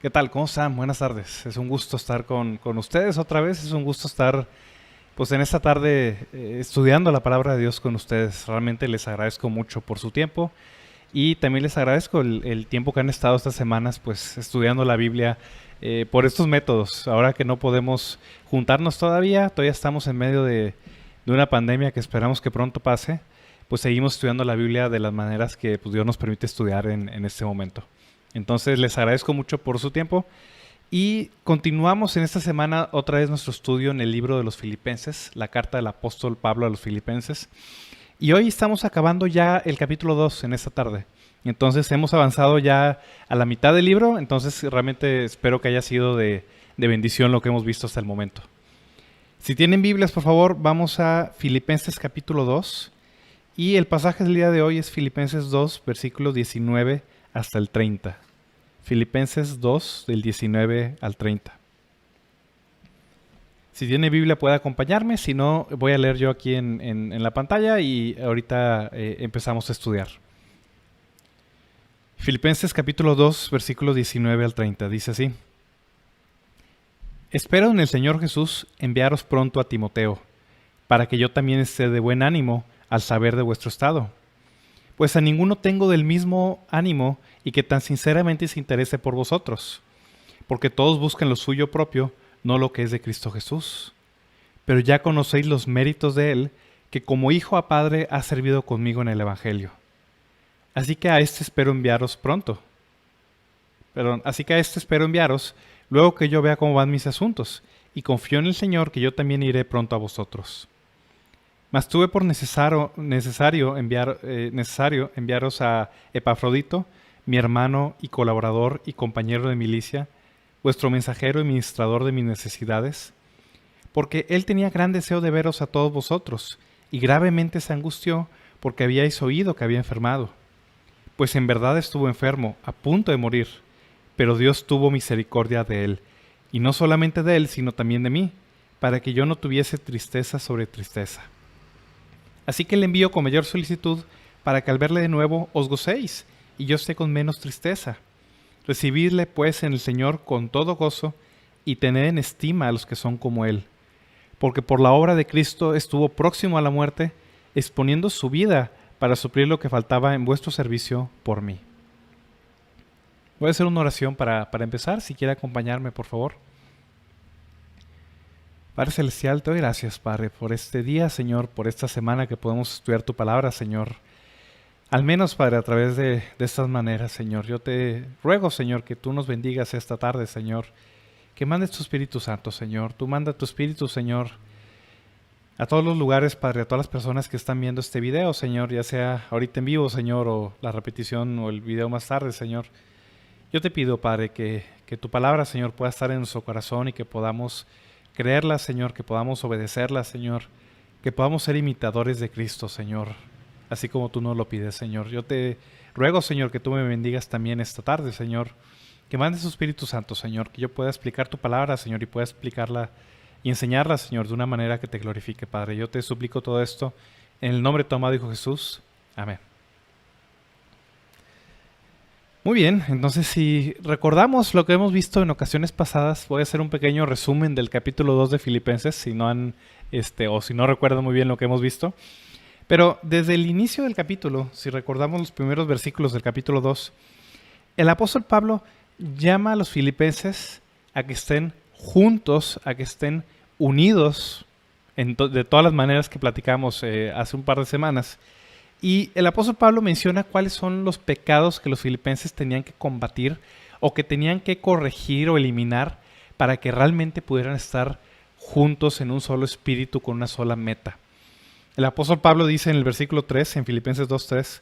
¿Qué tal? ¿Cómo están? Buenas tardes. Es un gusto estar con ustedes otra vez. Es un gusto estar pues en esta tarde estudiando la palabra de Dios con ustedes. Realmente les agradezco mucho por su tiempo y también les agradezco el tiempo que han estado estas semanas pues estudiando la Biblia por estos métodos. Ahora que no podemos juntarnos todavía estamos en medio de una pandemia que esperamos que pronto pase, pues seguimos estudiando la Biblia de las maneras que pues, Dios nos permite estudiar en este momento. Entonces les agradezco mucho por su tiempo y continuamos en esta semana otra vez nuestro estudio en el libro de los Filipenses, la carta del apóstol Pablo a los Filipenses. Y hoy estamos acabando ya el capítulo 2 en esta tarde. Entonces hemos avanzado ya a la mitad del libro, entonces realmente espero que haya sido de bendición lo que hemos visto hasta el momento. Si tienen Biblias, por favor, vamos a Filipenses capítulo 2 y el pasaje del día de hoy es Filipenses 2, versículos 19 hasta el 30. Filipenses 2, del 19 al 30. Si tiene Biblia puede acompañarme, si no voy a leer yo aquí en la pantalla y ahorita empezamos a estudiar. Filipenses capítulo 2, versículos 19 al 30, dice así. Espero en el Señor Jesús enviaros pronto a Timoteo, para que yo también esté de buen ánimo al saber de vuestro estado. Pues a ninguno tengo del mismo ánimo y que tan sinceramente se interese por vosotros, porque todos buscan lo suyo propio, no lo que es de Cristo Jesús. Pero ya conocéis los méritos de Él, que como hijo a padre ha servido conmigo en el Evangelio. Así que a este espero enviaros luego que yo vea cómo van mis asuntos, y confío en el Señor que yo también iré pronto a vosotros. Mas tuve por necesario enviaros a Epafrodito, mi hermano y colaborador y compañero de milicia, vuestro mensajero y ministrador de mis necesidades, porque él tenía gran deseo de veros a todos vosotros, y gravemente se angustió porque habíais oído que había enfermado. Pues en verdad estuvo enfermo, a punto de morir, pero Dios tuvo misericordia de él, y no solamente de él, sino también de mí, para que yo no tuviese tristeza sobre tristeza. Así que le envío con mayor solicitud para que al verle de nuevo os gocéis y yo esté con menos tristeza. Recibidle pues en el Señor con todo gozo y tened en estima a los que son como Él. Porque por la obra de Cristo estuvo próximo a la muerte, exponiendo su vida para suplir lo que faltaba en vuestro servicio por mí. Voy a hacer una oración para empezar, si quiere acompañarme por favor. Padre Celestial, te doy gracias, Padre, por este día, Señor, por esta semana que podemos estudiar tu palabra, Señor. Al menos, Padre, a través de estas maneras, Señor. Yo te ruego, Señor, que tú nos bendigas esta tarde, Señor. Que mandes tu Espíritu Santo, Señor. Tú manda tu Espíritu, Señor, a todos los lugares, Padre, a todas las personas que están viendo este video, Señor, ya sea ahorita en vivo, Señor, o la repetición o el video más tarde, Señor. Yo te pido, Padre, que tu palabra, Señor, pueda estar en nuestro corazón y que podamos creerla, Señor, que podamos obedecerla, Señor, que podamos ser imitadores de Cristo, Señor, así como tú nos lo pides, Señor. Yo te ruego, Señor, que tú me bendigas también esta tarde, Señor, que mandes tu Espíritu Santo, Señor, que yo pueda explicar tu palabra, Señor, y pueda explicarla y enseñarla, Señor, de una manera que te glorifique, Padre. Yo te suplico todo esto en el nombre de tu amado Hijo Jesús. Amén. Muy bien, entonces si recordamos lo que hemos visto en ocasiones pasadas, voy a hacer un pequeño resumen del capítulo 2 de Filipenses, si no recuerdan muy bien lo que hemos visto. Pero desde el inicio del capítulo, si recordamos los primeros versículos del capítulo 2, el apóstol Pablo llama a los filipenses a que estén juntos, a que estén unidos de todas las maneras que platicamos hace un par de semanas. Y el apóstol Pablo menciona cuáles son los pecados que los filipenses tenían que combatir o que tenían que corregir o eliminar para que realmente pudieran estar juntos en un solo espíritu con una sola meta. El apóstol Pablo dice en el versículo 3, en Filipenses 2:3,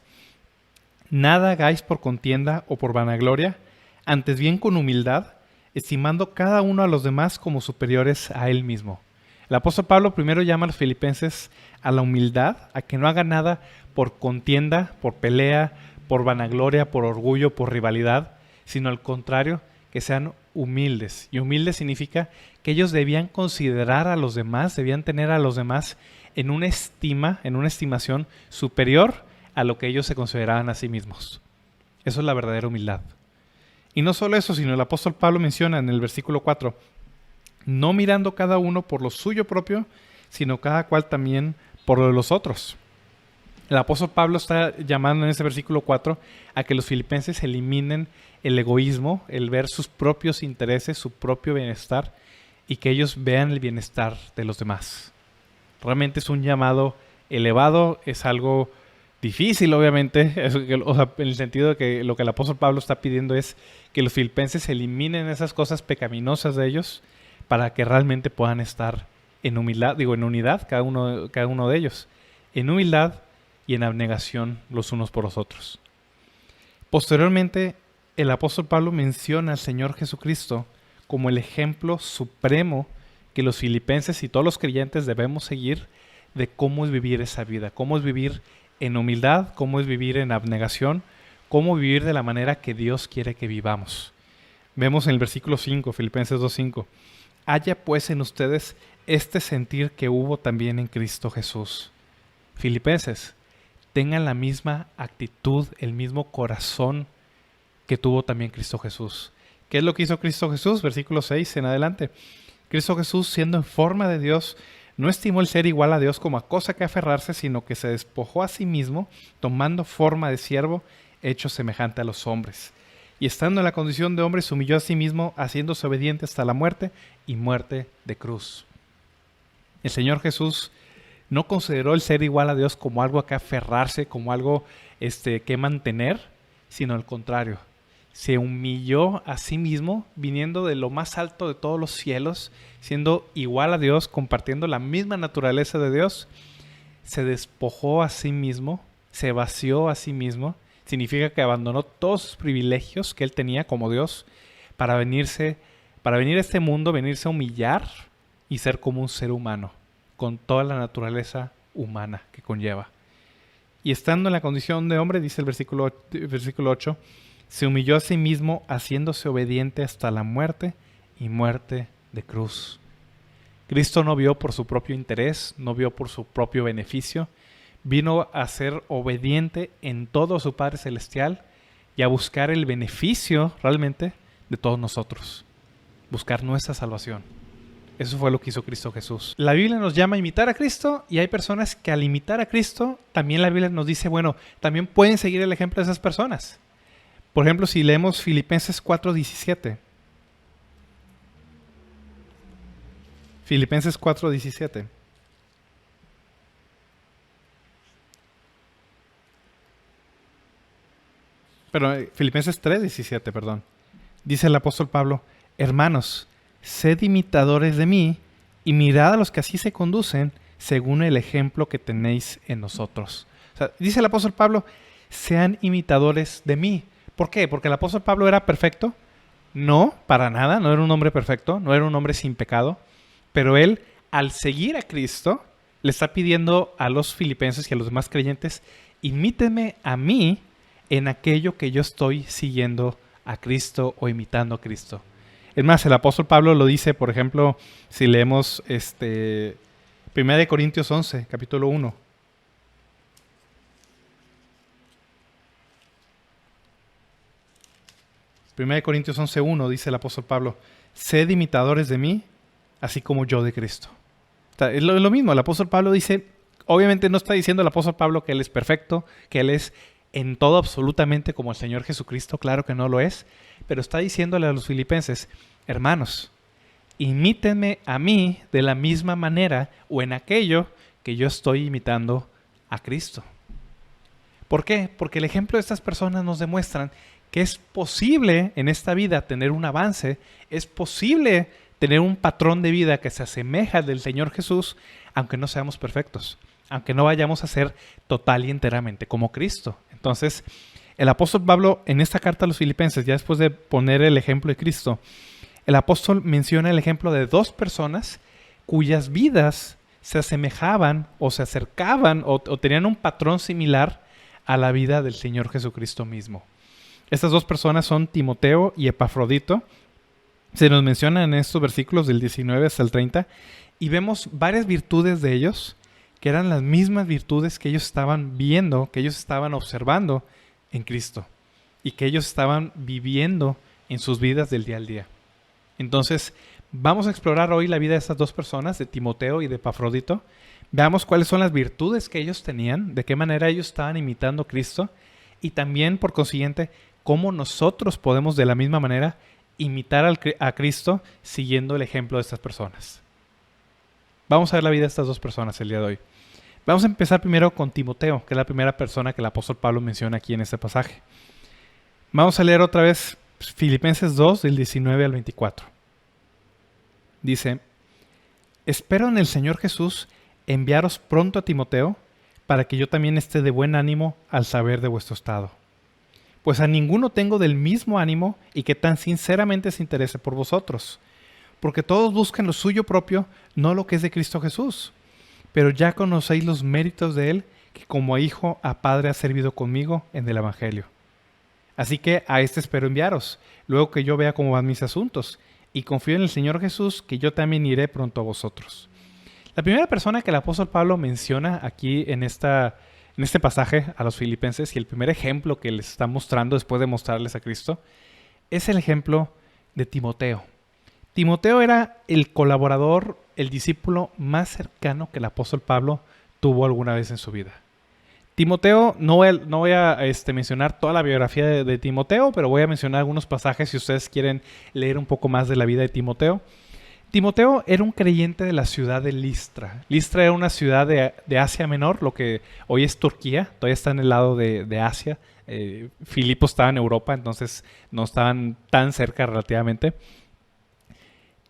nada hagáis por contienda o por vanagloria, antes bien con humildad, estimando cada uno a los demás como superiores a él mismo. El apóstol Pablo primero llama a los filipenses a la humildad, a que no hagan nada por contienda, por pelea, por vanagloria, por orgullo, por rivalidad, sino al contrario, que sean humildes. Y humilde significa que ellos debían considerar a los demás, debían tener a los demás en una estimación superior a lo que ellos se consideraban a sí mismos. Eso es la verdadera humildad. Y no solo eso, sino el apóstol Pablo menciona en el versículo 4, no mirando cada uno por lo suyo propio, sino cada cual también por lo de los otros. El apóstol Pablo está llamando en ese versículo 4 a que los filipenses eliminen el egoísmo, el ver sus propios intereses, su propio bienestar, y que ellos vean el bienestar de los demás. Realmente es un llamado elevado, es algo difícil, obviamente, o sea, en el sentido de que lo que el apóstol Pablo está pidiendo es que los filipenses eliminen esas cosas pecaminosas de ellos para que realmente puedan estar en humildad, en unidad, cada uno de ellos, en humildad y en abnegación los unos por los otros. Posteriormente, el apóstol Pablo menciona al Señor Jesucristo como el ejemplo supremo que los filipenses y todos los creyentes debemos seguir de cómo es vivir esa vida, cómo es vivir en humildad, cómo es vivir en abnegación, cómo vivir de la manera que Dios quiere que vivamos. Vemos en el versículo 5, Filipenses 2:5, haya pues en ustedes este sentir que hubo también en Cristo Jesús. Filipenses, tengan la misma actitud, el mismo corazón que tuvo también Cristo Jesús. ¿Qué es lo que hizo Cristo Jesús? Versículo 6 en adelante. Cristo Jesús, siendo en forma de Dios, no estimó el ser igual a Dios como a cosa que aferrarse, sino que se despojó a sí mismo, tomando forma de siervo, hecho semejante a los hombres. Y estando en la condición de hombre, se humilló a sí mismo, haciéndose obediente hasta la muerte y muerte de cruz. El Señor Jesús no consideró el ser igual a Dios como algo a que aferrarse, como algo que mantener, sino al contrario. Se humilló a sí mismo, viniendo de lo más alto de todos los cielos, siendo igual a Dios, compartiendo la misma naturaleza de Dios. Se despojó a sí mismo, se vació a sí mismo. Significa que abandonó todos sus privilegios que él tenía como Dios para venir a este mundo, venirse a humillar y ser como un ser humano, con toda la naturaleza humana que conlleva. Y estando en la condición de hombre, dice el versículo 8, se humilló a sí mismo, haciéndose obediente hasta la muerte y muerte de cruz. Cristo no vio por su propio interés, no vio por su propio beneficio, vino a ser obediente en todo a su Padre Celestial y a buscar el beneficio realmente de todos nosotros, buscar nuestra salvación. Eso fue lo que hizo Cristo Jesús. La Biblia nos llama a imitar a Cristo y hay personas que al imitar a Cristo, también la Biblia nos dice, bueno, también pueden seguir el ejemplo de esas personas. Por ejemplo, si leemos Filipenses 4:17. Filipenses 4:17. Filipenses 3:17, perdón. Dice el apóstol Pablo, hermanos, sed imitadores de mí y mirad a los que así se conducen según el ejemplo que tenéis en nosotros. O sea, dice el apóstol Pablo, sean imitadores de mí. ¿Por qué? ¿Porque el apóstol Pablo era perfecto? No, para nada, no era un hombre perfecto, no era un hombre sin pecado, pero él, al seguir a Cristo, le está pidiendo a los filipenses y a los demás creyentes, imítenme a mí en aquello que yo estoy siguiendo a Cristo o imitando a Cristo. Es más, el apóstol Pablo lo dice, por ejemplo, si leemos 1 Corintios 11, capítulo 1. 1 Corintios 11:1 dice el apóstol Pablo, sed imitadores de mí, así como yo de Cristo. O sea, es lo mismo, el apóstol Pablo dice, obviamente no está diciendo el apóstol Pablo que él es perfecto, que él es en todo absolutamente como el Señor Jesucristo, claro que no lo es, pero está diciéndole a los filipenses, hermanos, imítenme a mí de la misma manera o en aquello que yo estoy imitando a Cristo. ¿Por qué? Porque el ejemplo de estas personas nos demuestran que es posible en esta vida tener un avance, es posible tener un patrón de vida que se asemeja al del Señor Jesús, aunque no seamos perfectos, aunque no vayamos a ser total y enteramente como Cristo. Entonces, el apóstol Pablo en esta carta a los filipenses, ya después de poner el ejemplo de Cristo, el apóstol menciona el ejemplo de dos personas cuyas vidas se asemejaban o se acercaban o tenían un patrón similar a la vida del Señor Jesucristo mismo. Estas dos personas son Timoteo y Epafrodito. Se nos mencionan en estos versículos del 19 hasta el 30 y vemos varias virtudes de ellos que eran las mismas virtudes que ellos estaban viendo, que ellos estaban observando en Cristo y que ellos estaban viviendo en sus vidas del día al día. Entonces, vamos a explorar hoy la vida de estas dos personas, de Timoteo y de Epafrodito. Veamos cuáles son las virtudes que ellos tenían, de qué manera ellos estaban imitando a Cristo y también, por consiguiente, cómo nosotros podemos de la misma manera imitar a Cristo siguiendo el ejemplo de estas personas. Vamos a ver la vida de estas dos personas el día de hoy. Vamos a empezar primero con Timoteo, que es la primera persona que el apóstol Pablo menciona aquí en este pasaje. Vamos a leer otra vez Filipenses 2, del 19 al 24. Dice: espero en el Señor Jesús enviaros pronto a Timoteo, para que yo también esté de buen ánimo al saber de vuestro estado. Pues a ninguno tengo del mismo ánimo y que tan sinceramente se interese por vosotros, porque todos buscan lo suyo propio, no lo que es de Cristo Jesús. Pero ya conocéis los méritos de él, que como hijo a padre ha servido conmigo en el Evangelio. Así que a este espero enviaros, luego que yo vea cómo van mis asuntos, y confío en el Señor Jesús, que yo también iré pronto a vosotros. La primera persona que el apóstol Pablo menciona aquí en este pasaje a los filipenses, y el primer ejemplo que les está mostrando después de mostrarles a Cristo, es el ejemplo de Timoteo. Timoteo era el colaborador, el discípulo más cercano que el apóstol Pablo tuvo alguna vez en su vida. Timoteo, no voy a mencionar toda la biografía de Timoteo, pero voy a mencionar algunos pasajes si ustedes quieren leer un poco más de la vida de Timoteo. Timoteo era un creyente de la ciudad de Listra. Listra era una ciudad de Asia Menor, lo que hoy es Turquía, todavía está en el lado de Asia. Filipos estaba en Europa, entonces no estaban tan cerca relativamente.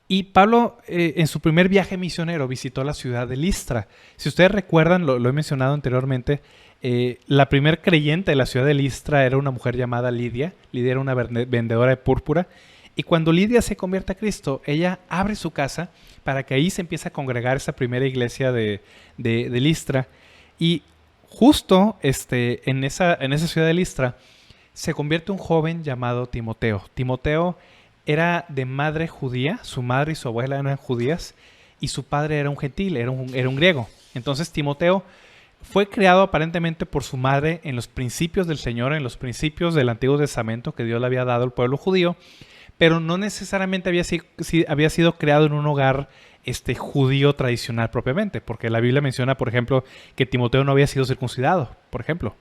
Y Pablo, en su primer viaje misionero, visitó la ciudad de Listra. Si ustedes recuerdan, lo he mencionado anteriormente, la primer creyente de la ciudad de Listra era una mujer llamada Lidia. Lidia era una vendedora de púrpura. Y cuando Lidia se convierte a Cristo, ella abre su casa para que ahí se empiece a congregar esa primera iglesia de Listra. Y justo en esa ciudad de Listra se convierte un joven llamado Timoteo. Timoteo era de madre judía, su madre y su abuela eran judías, y su padre era un gentil, era un griego. Entonces Timoteo fue criado aparentemente por su madre en los principios del Señor, en los principios del Antiguo Testamento que Dios le había dado al pueblo judío, pero no necesariamente había sido creado en un hogar judío tradicional propiamente, porque la Biblia menciona, por ejemplo, que Timoteo no había sido circuncidado, por ejemplo,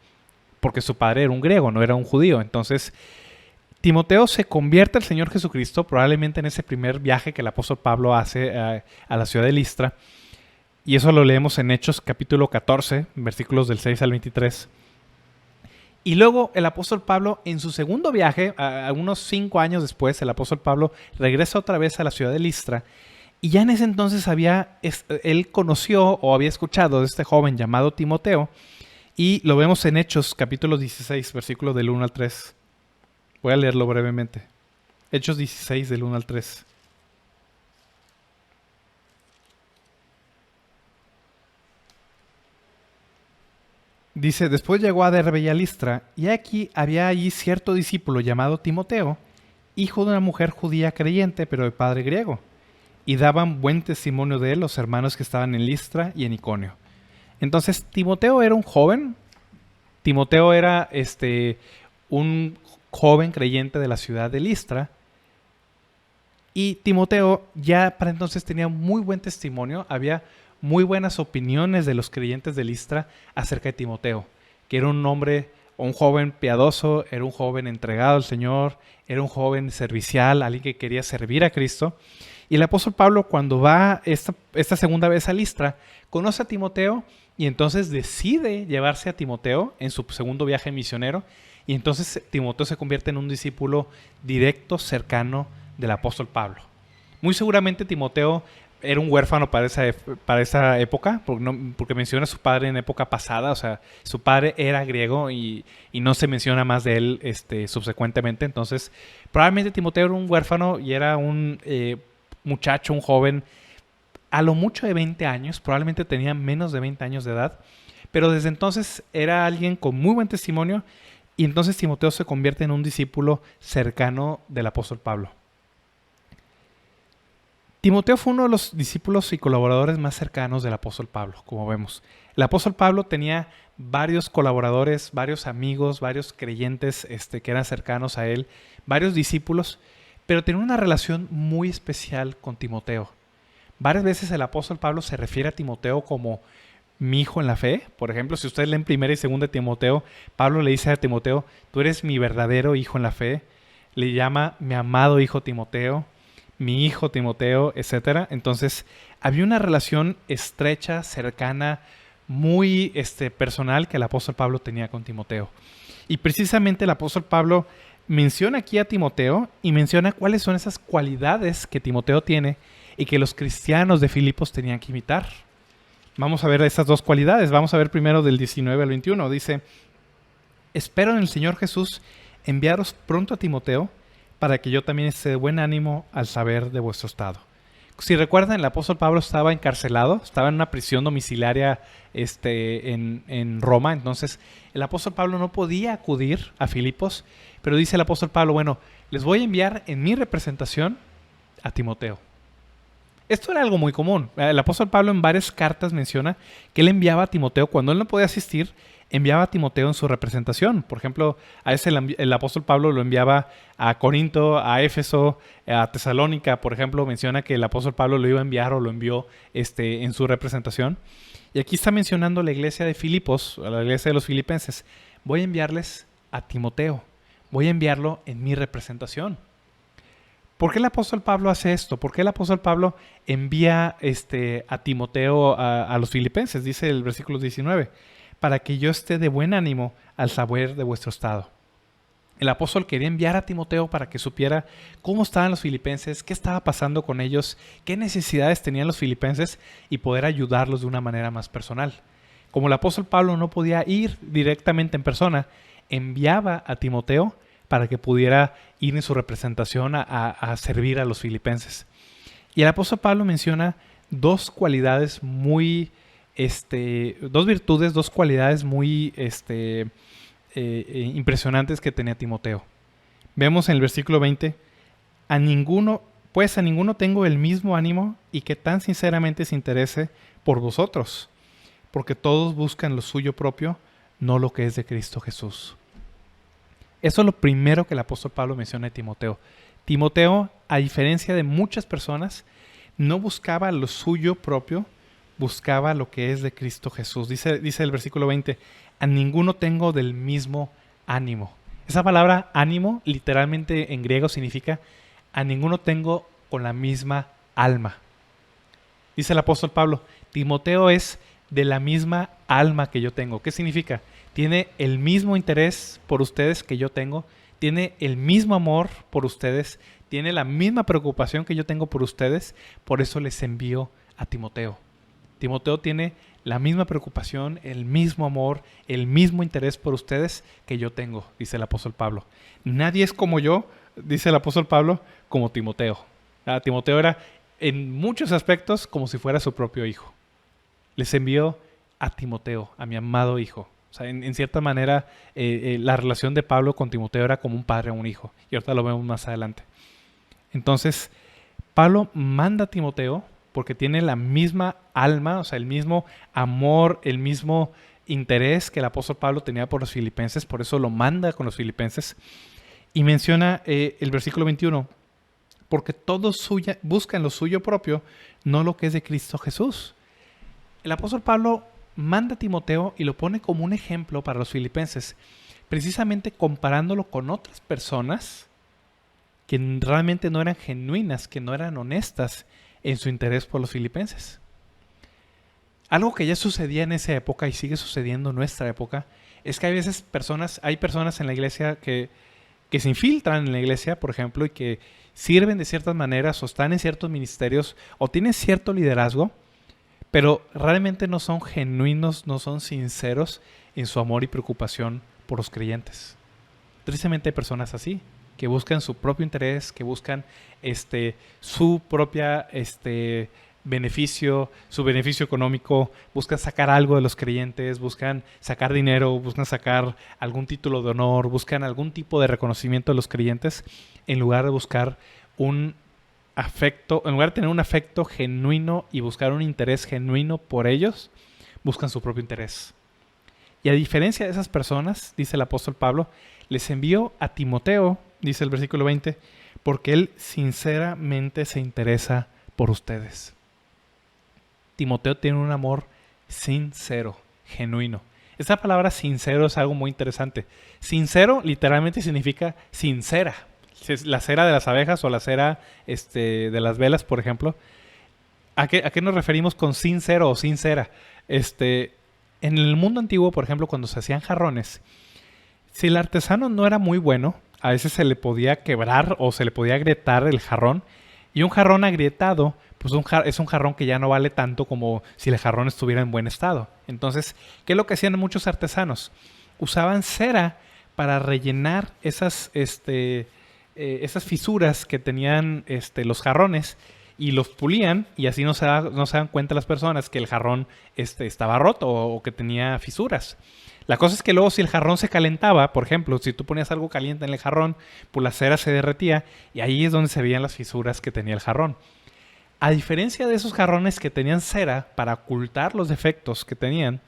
porque su padre era un griego, no era un judío. Entonces Timoteo se convierte al Señor Jesucristo probablemente en ese primer viaje que el apóstol Pablo hace a la ciudad de Listra, y eso lo leemos en Hechos capítulo 14, versículos del 6 al 23. Y luego el apóstol Pablo, en su segundo viaje, unos 5 años después, el apóstol Pablo regresa otra vez a la ciudad de Listra, y ya en ese entonces él conoció o había escuchado de este joven llamado Timoteo, y lo vemos en Hechos capítulo 16, versículos del 1 al 3. Voy a leerlo brevemente. Hechos 16, del 1 al 3. Dice: después llegó a Derbe y a Listra, y aquí había allí cierto discípulo llamado Timoteo, hijo de una mujer judía creyente, pero de padre griego, y daban buen testimonio de él los hermanos que estaban en Listra y en Iconio. Entonces Timoteo era un joven. Timoteo era un joven creyente de la ciudad de Listra, y Timoteo ya para entonces tenía muy buen testimonio, había muy buenas opiniones de los creyentes de Listra acerca de Timoteo, que era un hombre, un joven piadoso, era un joven entregado al Señor, era un joven servicial, alguien que quería servir a Cristo. Y el apóstol Pablo, cuando va esta segunda vez a Listra, conoce a Timoteo y entonces decide llevarse a Timoteo en su segundo viaje misionero, y entonces Timoteo se convierte en un discípulo directo, cercano del apóstol Pablo. Muy seguramente Timoteo era un huérfano para esa época, porque menciona a su padre en época pasada, o sea, su padre era griego y no se menciona más de él subsecuentemente. Entonces, probablemente Timoteo era un huérfano y era un muchacho, un joven, a lo mucho de 20 años, probablemente tenía menos de 20 años de edad, pero desde entonces era alguien con muy buen testimonio, y entonces Timoteo se convierte en un discípulo cercano del apóstol Pablo. Timoteo fue uno de los discípulos y colaboradores más cercanos del apóstol Pablo, como vemos. El apóstol Pablo tenía varios colaboradores, varios amigos, varios creyentes que eran cercanos a él, varios discípulos, pero tenía una relación muy especial con Timoteo. Varias veces el apóstol Pablo se refiere a Timoteo como mi hijo en la fe. Por ejemplo, si ustedes leen 1 y 2 de Timoteo, Pablo le dice a Timoteo, tú eres mi verdadero hijo en la fe. Le llama mi amado hijo Timoteo, mi hijo Timoteo, etc. Entonces, había una relación estrecha, cercana, muy personal que el apóstol Pablo tenía con Timoteo. Y precisamente el apóstol Pablo menciona aquí a Timoteo y menciona cuáles son esas cualidades que Timoteo tiene y que los cristianos de Filipos tenían que imitar. Vamos a ver esas dos cualidades. Vamos a ver primero del 19 al 21. Dice, espero en el Señor Jesús enviaros pronto a Timoteo para que yo también esté de buen ánimo al saber de vuestro estado. Si recuerdan, el apóstol Pablo estaba encarcelado, estaba en una prisión domiciliaria en Roma. Entonces, el apóstol Pablo no podía acudir a Filipos, pero dice el apóstol Pablo, bueno, les voy a enviar en mi representación a Timoteo. Esto era algo muy común. El apóstol Pablo en varias cartas menciona que él enviaba a Timoteo, cuando él no podía asistir, enviaba a Timoteo en su representación. Por ejemplo, a ese el apóstol Pablo lo enviaba a Corinto, a Éfeso, a Tesalónica. Por ejemplo, menciona que el apóstol Pablo lo iba a enviar o lo envió en su representación. Y aquí está mencionando la iglesia de Filipos, la iglesia de los filipenses. Voy a enviarles a Timoteo. Voy a enviarlo en mi representación. ¿Por qué el apóstol Pablo hace esto? ¿Por qué el apóstol Pablo envía a Timoteo a los filipenses? Dice el versículo 19, para que yo esté de buen ánimo al saber de vuestro estado. El apóstol quería enviar a Timoteo para que supiera cómo estaban los filipenses, qué estaba pasando con ellos, qué necesidades tenían los filipenses y poder ayudarlos de una manera más personal. Como el apóstol Pablo no podía ir directamente en persona, enviaba a Timoteo para que pudiera ir en su representación a servir a los filipenses. Y el apóstol Pablo menciona dos cualidades muy, dos virtudes, dos cualidades muy impresionantes que tenía Timoteo. Vemos en el versículo 20, a ninguno tengo el mismo ánimo y que tan sinceramente se interese por vosotros, porque todos buscan lo suyo propio, no lo que es de Cristo Jesús. Eso es lo primero que el apóstol Pablo menciona de Timoteo. Timoteo, a diferencia de muchas personas, no buscaba lo suyo propio, buscaba lo que es de Cristo Jesús. Dice el versículo 20, a ninguno tengo del mismo ánimo. Esa palabra ánimo, literalmente en griego, significa a ninguno tengo con la misma alma. Dice el apóstol Pablo, Timoteo es de la misma alma que yo tengo. ¿Qué significa? Tiene el mismo interés por ustedes que yo tengo, tiene el mismo amor por ustedes, tiene la misma preocupación que yo tengo por ustedes, por eso les envío a Timoteo. Timoteo tiene la misma preocupación, el mismo amor, el mismo interés por ustedes que yo tengo, dice el apóstol Pablo. Nadie es como yo, dice el apóstol Pablo, como Timoteo. Timoteo era en muchos aspectos como si fuera su propio hijo. Les envío a Timoteo, a mi amado hijo. O sea, en cierta manera, la relación de Pablo con Timoteo era como un padre a un hijo. Y ahorita lo vemos más adelante. Entonces, Pablo manda a Timoteo porque tiene la misma alma, o sea, el mismo amor, el mismo interés que el apóstol Pablo tenía por los filipenses. Por eso lo manda con los filipenses. Y menciona el versículo 21, porque todos buscan lo suyo propio, no lo que es de Cristo Jesús. El apóstol Pablo manda a Timoteo y lo pone como un ejemplo para los filipenses, precisamente comparándolo con otras personas que realmente no eran genuinas, que no eran honestas en su interés por los filipenses. Algo que ya sucedía en esa época y sigue sucediendo en nuestra época es que hay personas en la iglesia que se infiltran en la iglesia, por ejemplo, y que sirven de ciertas maneras o están en ciertos ministerios o tienen cierto liderazgo, pero realmente no son genuinos, no son sinceros en su amor y preocupación por los creyentes. Tristemente hay personas así, que buscan su propio interés, que buscan su propia beneficio, su beneficio económico, buscan sacar algo de los creyentes, buscan sacar dinero, buscan sacar algún título de honor, buscan algún tipo de reconocimiento de los creyentes, en lugar de buscar un afecto, en lugar de tener un afecto genuino y buscar un interés genuino por ellos, buscan su propio interés. Y a diferencia de esas personas, dice el apóstol Pablo, les envío a Timoteo, dice el versículo 20, porque él sinceramente se interesa por ustedes. Timoteo tiene un amor sincero, genuino. Esa palabra sincero es algo muy interesante. Sincero literalmente significa sincera. La cera de las abejas o la cera de las velas, por ejemplo. ¿A qué nos referimos con sincero o sincera? En el mundo antiguo, por ejemplo, cuando se hacían jarrones, si el artesano no era muy bueno, a veces se le podía quebrar o se le podía agrietar el jarrón. Y un jarrón agrietado, pues es un jarrón que ya no vale tanto como si el jarrón estuviera en buen estado. Entonces, ¿qué es lo que hacían muchos artesanos? Usaban cera para rellenar esas fisuras que tenían los jarrones y los pulían, y así no se dan cuenta las personas que el jarrón estaba roto o que tenía fisuras. La cosa es que luego si el jarrón se calentaba, por ejemplo, si tú ponías algo caliente en el jarrón, pues la cera se derretía y ahí es donde se veían las fisuras que tenía el jarrón. A diferencia de esos jarrones que tenían cera para ocultar los defectos que tenían,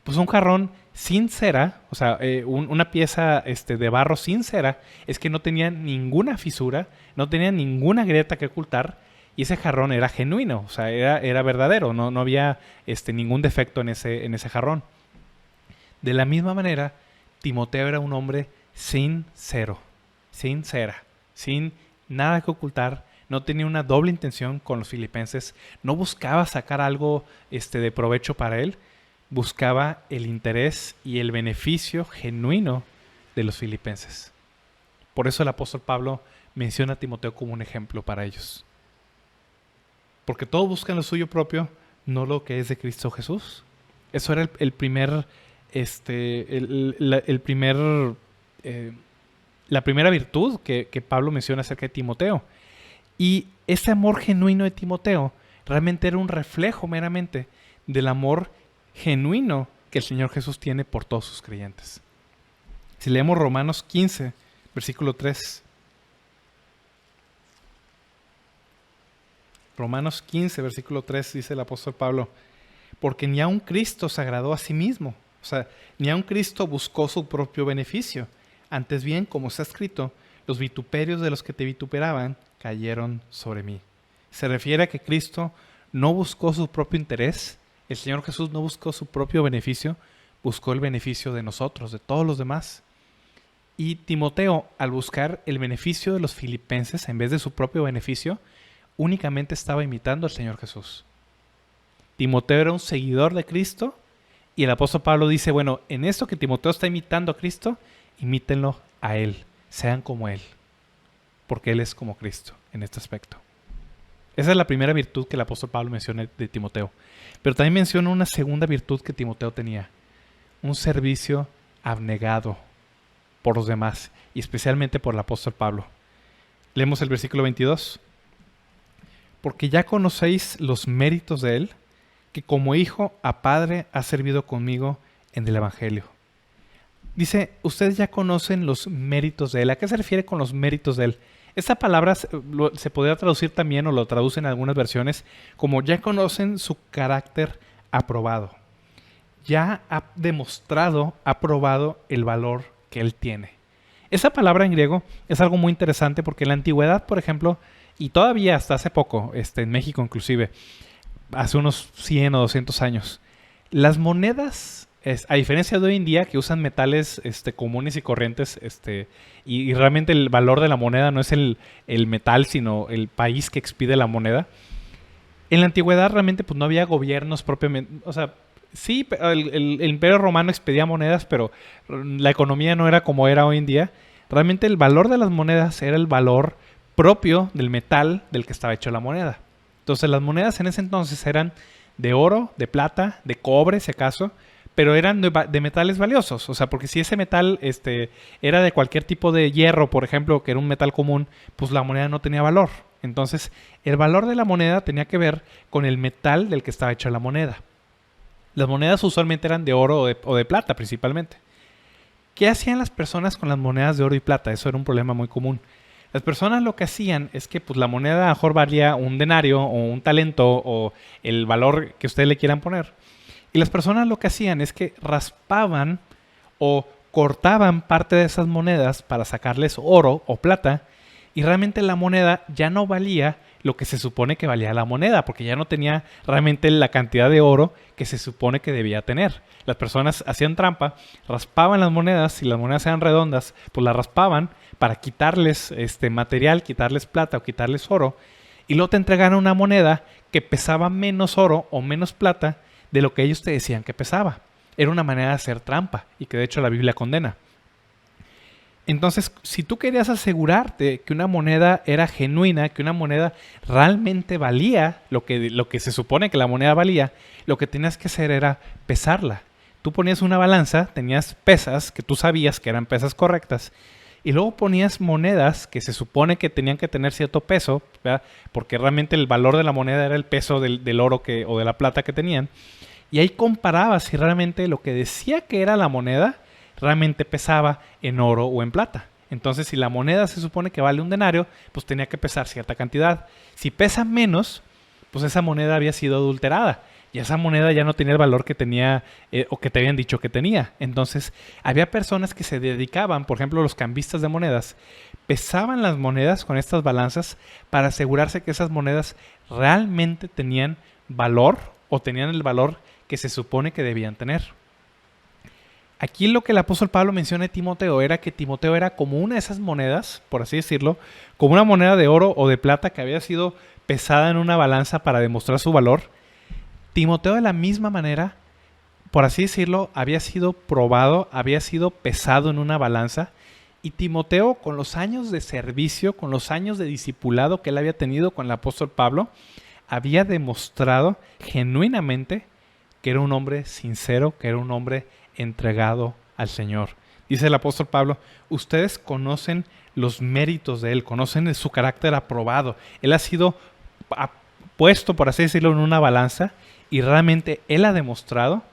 pues un jarrón sin cera, o sea, una pieza de barro sin cera, es que no tenía ninguna fisura, no tenía ninguna grieta que ocultar, y ese jarrón era genuino, o sea, era verdadero, no había ningún defecto en ese jarrón. De la misma manera, Timoteo era un hombre sincero, sin cera, sin nada que ocultar, no tenía una doble intención con los filipenses, no buscaba sacar algo de provecho para él, buscaba el interés y el beneficio genuino de los filipenses. Por eso el apóstol Pablo menciona a Timoteo como un ejemplo para ellos. Porque todos buscan lo suyo propio, no lo que es de Cristo Jesús. Eso era la primera virtud que Pablo menciona acerca de Timoteo. Y ese amor genuino de Timoteo realmente era un reflejo meramente del amor genuino que el Señor Jesús tiene por todos sus creyentes. Si leemos Romanos 15, versículo 3. Romanos 15, versículo 3, dice el apóstol Pablo, porque ni aun Cristo se agradó a sí mismo, o sea, ni aun Cristo buscó su propio beneficio. Antes bien, como está escrito, los vituperios de los que te vituperaban cayeron sobre mí. Se refiere a que Cristo no buscó su propio interés, el Señor Jesús no buscó su propio beneficio, buscó el beneficio de nosotros, de todos los demás. Y Timoteo, al buscar el beneficio de los filipenses en vez de su propio beneficio, únicamente estaba imitando al Señor Jesús. Timoteo era un seguidor de Cristo y el apóstol Pablo dice, bueno, en esto que Timoteo está imitando a Cristo, imítenlo a Él, sean como Él, porque Él es como Cristo en este aspecto. Esa es la primera virtud que el apóstol Pablo menciona de Timoteo. Pero también menciona una segunda virtud que Timoteo tenía, un servicio abnegado por los demás y especialmente por el apóstol Pablo. Leemos el versículo 22. Porque ya conocéis los méritos de él, que como hijo a padre ha servido conmigo en el Evangelio. Dice, ustedes ya conocen los méritos de él. ¿A qué se refiere con los méritos de él? Esta palabra se podría traducir también, o lo traducen en algunas versiones, como ya conocen su carácter aprobado. Ya ha demostrado, ha probado el valor que él tiene. Esa palabra en griego es algo muy interesante porque en la antigüedad, por ejemplo, y todavía hasta hace poco, en México inclusive, hace unos 100 o 200 años, las monedas, a diferencia de hoy en día que usan metales comunes y corrientes, y realmente el valor de la moneda no es el metal, sino el país que expide la moneda. En la antigüedad realmente pues no había gobiernos propiamente, o sea, sí, el Imperio Romano expedía monedas, pero la economía no era como era hoy en día. Realmente el valor de las monedas era el valor propio del metal del que estaba hecho la moneda. Entonces las monedas en ese entonces eran de oro, de plata, de cobre si acaso, pero eran de metales valiosos. O sea, porque si ese metal era de cualquier tipo de hierro, por ejemplo, que era un metal común, pues la moneda no tenía valor. Entonces el valor de la moneda tenía que ver con el metal del que estaba hecha la moneda. Las monedas usualmente eran de oro o de plata principalmente. ¿Qué hacían las personas con las monedas de oro y plata? Eso era un problema muy común. Las personas lo que hacían es que pues la moneda a lo mejor valía un denario o un talento o el valor que ustedes le quieran poner. Y las personas lo que hacían es que raspaban o cortaban parte de esas monedas para sacarles oro o plata, y realmente la moneda ya no valía lo que se supone que valía la moneda, porque ya no tenía realmente la cantidad de oro que se supone que debía tener. Las personas hacían trampa, raspaban las monedas, si las monedas eran redondas, pues las raspaban para quitarles material, quitarles plata o quitarles oro, y luego te entregaron una moneda que pesaba menos oro o menos plata de lo que ellos te decían que pesaba. Era una manera de hacer trampa, y que de hecho la Biblia condena. Entonces, si tú querías asegurarte que una moneda era genuina, que una moneda realmente valía lo que se supone que la moneda valía, lo que tenías que hacer era pesarla. Tú ponías una balanza, tenías pesas que tú sabías que eran pesas correctas, y luego ponías monedas que se supone que tenían que tener cierto peso, ¿verdad? Porque realmente el valor de la moneda era el peso del oro o de la plata que tenían. Y ahí comparabas si realmente lo que decía que era la moneda realmente pesaba en oro o en plata. Entonces, si la moneda se supone que vale un denario, pues tenía que pesar cierta cantidad. Si pesa menos, pues esa moneda había sido adulterada. Y esa moneda ya no tenía el valor que tenía o que te habían dicho que tenía. Entonces, había personas que se dedicaban, por ejemplo, los cambistas de monedas, pesaban las monedas con estas balanzas para asegurarse que esas monedas realmente tenían valor o tenían el valor que se supone que debían tener. Aquí lo que el apóstol Pablo menciona de Timoteo era que Timoteo era como una de esas monedas, por así decirlo, como una moneda de oro o de plata que había sido pesada en una balanza para demostrar su valor. Timoteo de la misma manera, por así decirlo, había sido probado, había sido pesado en una balanza, y Timoteo, con los años de servicio, con los años de discipulado que él había tenido con el apóstol Pablo, había demostrado genuinamente que era un hombre sincero, que era un hombre entregado al Señor. Dice el apóstol Pablo, ustedes conocen los méritos de él, conocen su carácter aprobado. Él ha sido puesto, por así decirlo, en una balanza, y realmente él ha demostrado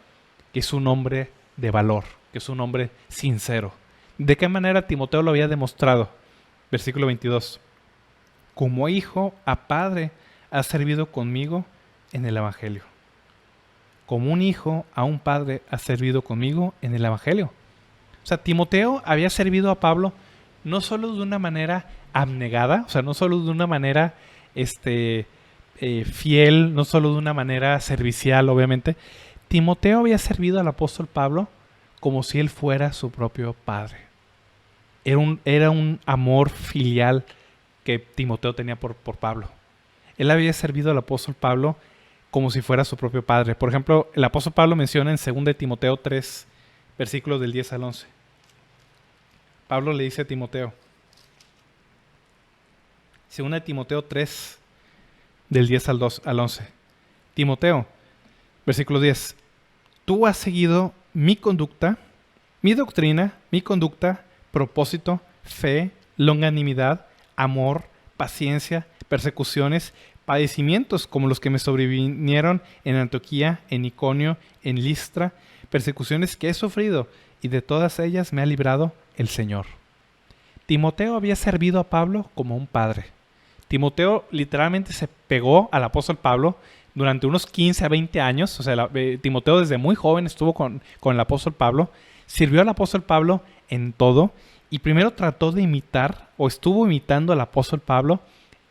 que es un hombre de valor, que es un hombre sincero. ¿De qué manera Timoteo lo había demostrado? Versículo 22. Como hijo a padre ha servido conmigo en el Evangelio. Como un hijo a un padre ha servido conmigo en el Evangelio. O sea, Timoteo había servido a Pablo no solo de una manera abnegada, o sea, no solo de una manera fiel, no solo de una manera servicial, obviamente. Timoteo había servido al apóstol Pablo como si él fuera su propio padre. Era un amor filial que Timoteo tenía por Pablo. Él había servido al apóstol Pablo como si fuera su propio padre. Por ejemplo, el apóstol Pablo menciona en 2 Timoteo 3, versículos del 10 al 11. Pablo le dice a Timoteo, 2 Timoteo 3, del 10 al 11. Timoteo, versículo 10. Tú has seguido mi conducta, mi doctrina, mi conducta, propósito, fe, longanimidad, amor, paciencia, persecuciones, padecimientos como los que me sobrevinieron en Antioquía, en Iconio, en Listra, persecuciones que he sufrido, y de todas ellas me ha librado el Señor. Timoteo había servido a Pablo como un padre. Timoteo literalmente se pegó al apóstol Pablo durante unos 15 a 20 años. O sea, Timoteo desde muy joven estuvo con el apóstol Pablo, sirvió al apóstol Pablo en todo, y primero trató de imitar, o estuvo imitando al apóstol Pablo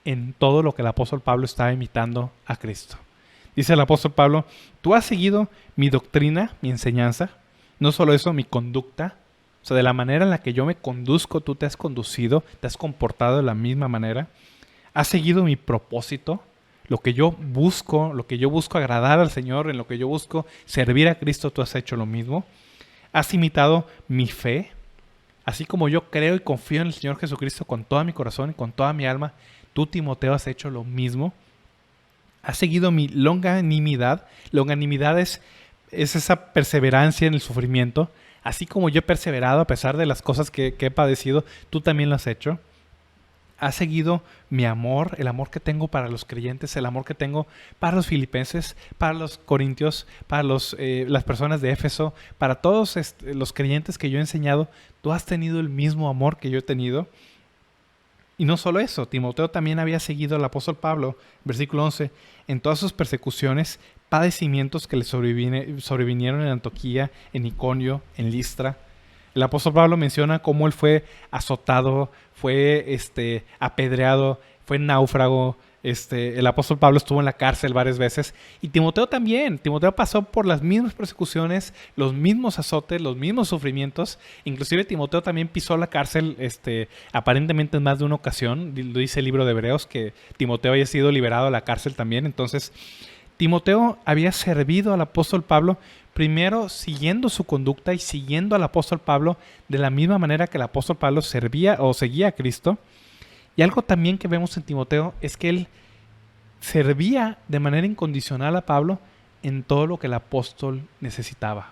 en todo lo que el apóstol Pablo estaba imitando a Cristo. Dice el apóstol Pablo, tú has seguido mi doctrina, mi enseñanza, no solo eso, mi conducta. O sea, de la manera en la que yo me conduzco, tú te has conducido, te has comportado de la misma manera. Has seguido mi propósito, lo que yo busco agradar al Señor, en lo que yo busco servir a Cristo, tú has hecho lo mismo. Has imitado mi fe, así como yo creo y confío en el Señor Jesucristo con todo mi corazón y con toda mi alma, tú, Timoteo, has hecho lo mismo. Has seguido mi longanimidad. Longanimidad es esa perseverancia en el sufrimiento. Así como yo he perseverado a pesar de las cosas que he padecido, tú también lo has hecho. Has seguido mi amor, el amor que tengo para los creyentes, el amor que tengo para los filipenses, para los corintios, para las personas de Éfeso, para todos los creyentes que yo he enseñado. Tú has tenido el mismo amor que yo he tenido. Y no solo eso, Timoteo también había seguido al apóstol Pablo, versículo 11, en todas sus persecuciones, padecimientos que le sobrevinieron en Antioquía, en Iconio, en Listra. El apóstol Pablo menciona cómo él fue azotado, fue apedreado, fue náufrago. El apóstol Pablo estuvo en la cárcel varias veces. Y Timoteo también. Timoteo pasó por las mismas persecuciones, los mismos azotes, los mismos sufrimientos. Inclusive Timoteo también pisó la cárcel aparentemente en más de una ocasión. Lo dice el libro de Hebreos que Timoteo había sido liberado de la cárcel también. Entonces, Timoteo había servido al apóstol Pablo primero siguiendo su conducta y siguiendo al apóstol Pablo de la misma manera que el apóstol Pablo servía o seguía a Cristo. Y algo también que vemos en Timoteo es que él servía de manera incondicional a Pablo en todo lo que el apóstol necesitaba.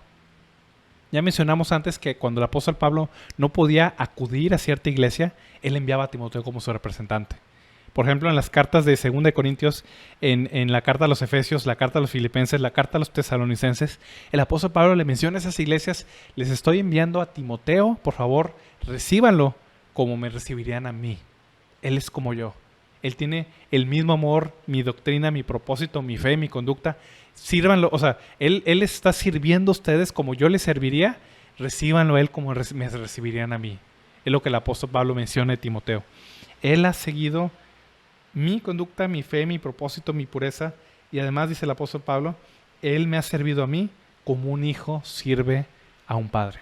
Ya mencionamos antes que cuando el apóstol Pablo no podía acudir a cierta iglesia, él enviaba a Timoteo como su representante. Por ejemplo, en las cartas de 2 de Corintios, en la carta a los Efesios, la carta a los Filipenses, la carta a los Tesalonicenses, el apóstol Pablo le menciona a esas iglesias: les estoy enviando a Timoteo, por favor, recíbanlo como me recibirían a mí. Él es como yo. Él tiene el mismo amor, mi doctrina, mi propósito, mi fe, mi conducta. Sírvanlo. O sea, él está sirviendo a ustedes como yo les serviría. Recíbanlo a él como me recibirían a mí. Es lo que el apóstol Pablo menciona de Timoteo. Él ha seguido mi conducta, mi fe, mi propósito, mi pureza. Y además, dice el apóstol Pablo, él me ha servido a mí como un hijo sirve a un padre.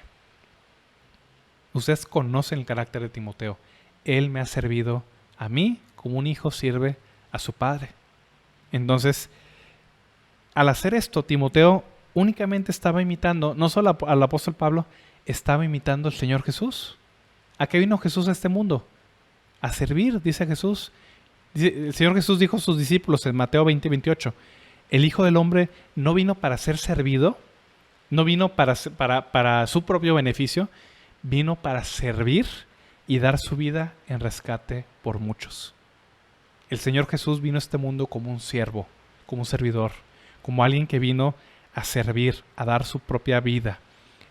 Ustedes conocen el carácter de Timoteo. Él me ha servido a mí como un hijo sirve a su padre. Entonces, al hacer esto, Timoteo únicamente estaba imitando, no solo al apóstol Pablo, estaba imitando al Señor Jesús. ¿A qué vino Jesús a este mundo? A servir, dice Jesús. El Señor Jesús dijo a sus discípulos en Mateo 20:28, el Hijo del Hombre no vino para ser servido, no vino para su propio beneficio, vino para servir y dar su vida en rescate por muchos. El Señor Jesús vino a este mundo como un siervo, como un servidor, como alguien que vino a servir, a dar su propia vida.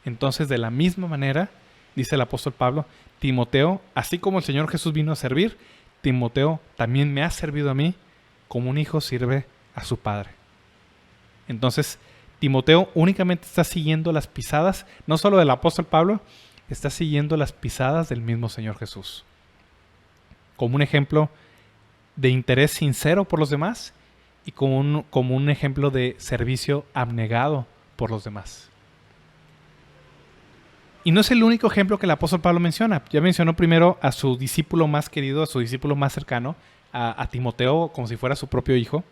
Entonces, de la misma manera, dice el apóstol Pablo, Timoteo, así como el Señor Jesús vino a servir, Timoteo también me ha servido a mí como un hijo sirve a su padre. Entonces, Timoteo únicamente está siguiendo las pisadas, no solo del apóstol Pablo, está siguiendo las pisadas del mismo Señor Jesús. Como un ejemplo de interés sincero por los demás y como un ejemplo de servicio abnegado por los demás. Y no es el único ejemplo que el apóstol Pablo menciona. Ya mencionó primero a su discípulo más querido, a su discípulo más cercano, a Timoteo, como si fuera su propio hijo.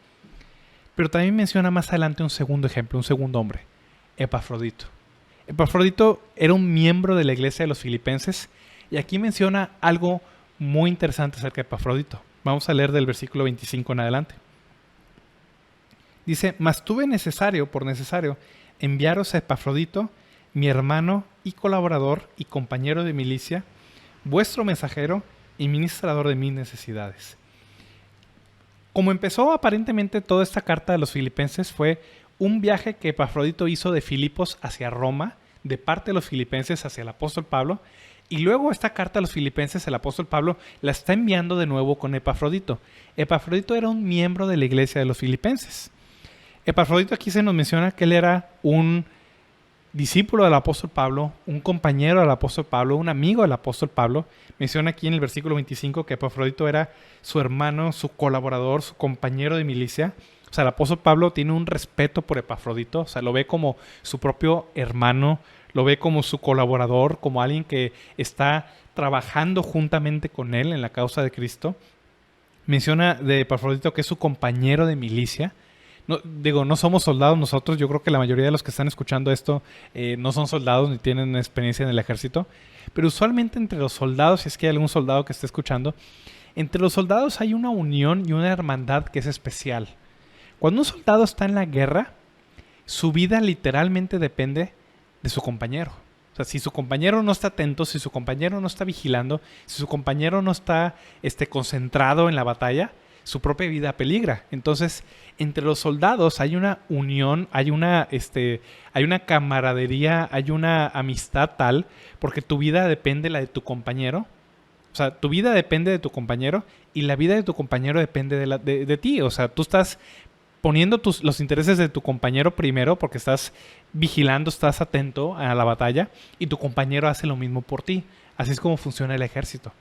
Pero también menciona más adelante un segundo ejemplo, un segundo hombre, Epafrodito. Epafrodito era un miembro de la iglesia de los Filipenses y aquí menciona algo muy interesante acerca de Epafrodito. Vamos a leer del versículo 25 en adelante. Dice, mas tuve por necesario, enviaros a Epafrodito, mi hermano y colaborador y compañero de milicia, vuestro mensajero y ministrador de mis necesidades. Como empezó aparentemente toda esta carta de los Filipenses fue un viaje que Epafrodito hizo de Filipos hacia Roma, de parte de los filipenses hacia el apóstol Pablo, y luego esta carta a los filipenses, el apóstol Pablo la está enviando de nuevo con Epafrodito. Epafrodito era un miembro de la iglesia de los filipenses. Epafrodito aquí se nos menciona que él era un discípulo del apóstol Pablo, un compañero del apóstol Pablo, un amigo del apóstol Pablo. Menciona aquí en el versículo 25 que Epafrodito era su hermano, su colaborador, su compañero de milicia. O sea, el apóstol Pablo tiene un respeto por Epafrodito, o sea, lo ve como su propio hermano, lo ve como su colaborador, como alguien que está trabajando juntamente con él en la causa de Cristo. Menciona de Epafrodito que es su compañero de milicia. No somos soldados nosotros, yo creo que la mayoría de los que están escuchando esto no son soldados ni tienen experiencia en el ejército, pero usualmente entre los soldados, si es que hay algún soldado que esté escuchando, entre los soldados hay una unión y una hermandad que es especial. Cuando un soldado está en la guerra, su vida literalmente depende de su compañero. O sea, si su compañero no está atento, si su compañero no está vigilando, si su compañero no está concentrado en la batalla, su propia vida peligra. Entonces, entre los soldados hay una unión, hay una camaradería, hay una amistad tal, porque tu vida depende de la de tu compañero, O sea, tu vida depende de tu compañero y la vida de tu compañero depende de ti. O sea, tú estás poniendo los intereses de tu compañero primero porque estás vigilando, estás atento a la batalla y tu compañero hace lo mismo por ti. Así es como funciona el ejército.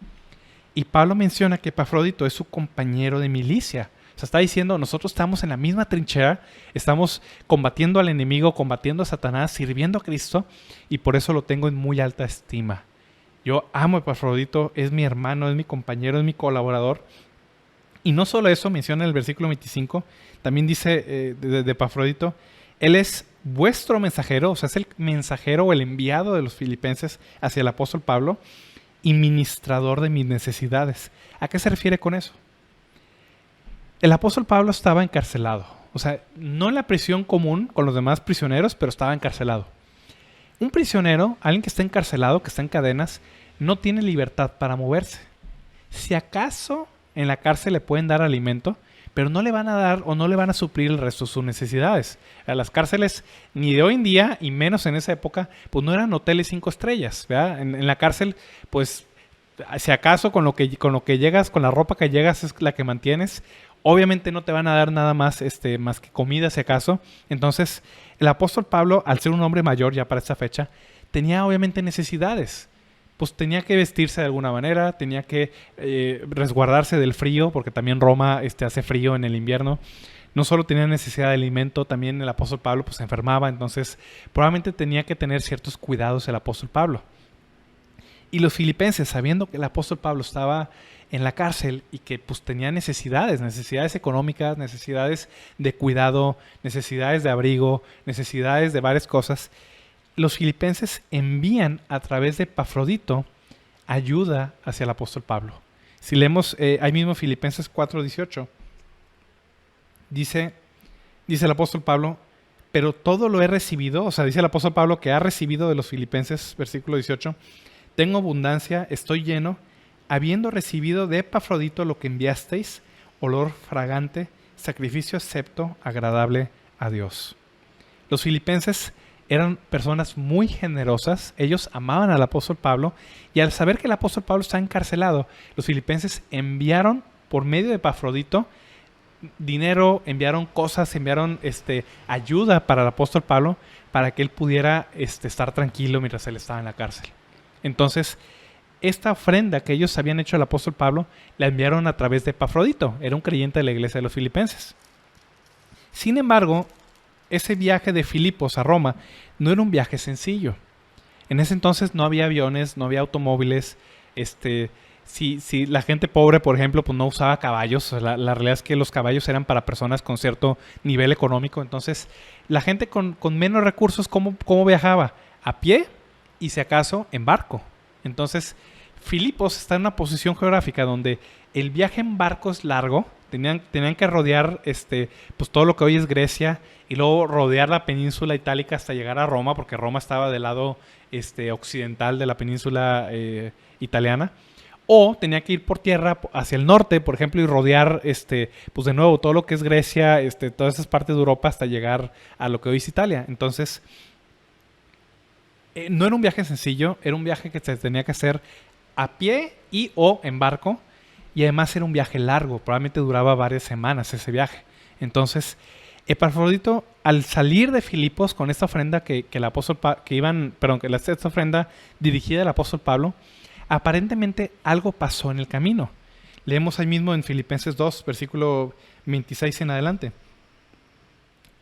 Y Pablo menciona que Epafrodito es su compañero de milicia. O sea, está diciendo, nosotros estamos en la misma trinchera, estamos combatiendo al enemigo, combatiendo a Satanás, sirviendo a Cristo, y por eso lo tengo en muy alta estima. Yo amo a Epafrodito, es mi hermano, es mi compañero, es mi colaborador. Y no solo eso, menciona en el versículo 25, también dice de Epafrodito, él es vuestro mensajero, o sea, es el mensajero o el enviado de los filipenses hacia el apóstol Pablo, y ministrador de mis necesidades. ¿A qué se refiere con eso? El apóstol Pablo estaba encarcelado. O sea, no en la prisión común con los demás prisioneros, pero estaba encarcelado. Un prisionero, alguien que está encarcelado, que está en cadenas, no tiene libertad para moverse. Si acaso en la cárcel le pueden dar alimento, pero no le van a dar o no le van a suplir el resto de sus necesidades. A las cárceles, ni de hoy en día, y menos en esa época, pues no eran hoteles 5 estrellas. ¿Verdad? En la cárcel, pues, si acaso con lo que llegas, con la ropa que llegas es la que mantienes. Obviamente no te van a dar nada más, más que comida, si acaso. Entonces, el apóstol Pablo, al ser un hombre mayor ya para esta fecha, tenía obviamente necesidades. Pues tenía que vestirse de alguna manera, tenía que resguardarse del frío, porque también Roma hace frío en el invierno. No solo tenía necesidad de alimento, también el apóstol Pablo pues, se enfermaba, entonces probablemente tenía que tener ciertos cuidados el apóstol Pablo. Y los filipenses, sabiendo que el apóstol Pablo estaba en la cárcel y que pues tenía necesidades económicas, necesidades de cuidado, necesidades de abrigo, necesidades de varias cosas, los filipenses envían a través de Epafrodito ayuda hacia el apóstol Pablo. Si leemos ahí mismo Filipenses 4:18, dice el apóstol Pablo, pero todo lo he recibido, o sea, dice el apóstol Pablo que ha recibido de los filipenses, versículo 18, tengo abundancia, estoy lleno, habiendo recibido de Epafrodito lo que enviasteis, olor fragante, sacrificio acepto, agradable a Dios. Los filipenses eran personas muy generosas, ellos amaban al apóstol Pablo, y al saber que el apóstol Pablo está encarcelado, los filipenses enviaron por medio de Epafrodito dinero, enviaron cosas, enviaron ayuda para el apóstol Pablo, para que él pudiera estar tranquilo mientras él estaba en la cárcel. Entonces, esta ofrenda que ellos habían hecho al apóstol Pablo, la enviaron a través de Epafrodito, era un creyente de la iglesia de los filipenses. Sin embargo, ese viaje de Filipos a Roma no era un viaje sencillo. En ese entonces no había aviones, no había automóviles. Si la gente pobre, por ejemplo, pues no usaba caballos. La realidad es que los caballos eran para personas con cierto nivel económico. Entonces, la gente con menos recursos, ¿cómo viajaba? A pie y, si acaso, en barco. Entonces, Filipos está en una posición geográfica donde el viaje en barco es largo. Tenían que rodear pues todo lo que hoy es Grecia y luego rodear la península itálica hasta llegar a Roma, porque Roma estaba del lado occidental de la península italiana. O tenía que ir por tierra hacia el norte, por ejemplo, y rodear pues de nuevo todo lo que es Grecia, todas esas partes de Europa hasta llegar a lo que hoy es Italia. Entonces, no era un viaje sencillo, era un viaje que se tenía que hacer a pie y o en barco. Y además era un viaje largo, probablemente duraba varias semanas ese viaje. Entonces, Epafrodito, al salir de Filipos con esta ofrenda esta ofrenda dirigida al apóstol Pablo, aparentemente algo pasó en el camino. Leemos ahí mismo en Filipenses 2, versículo 26 en adelante.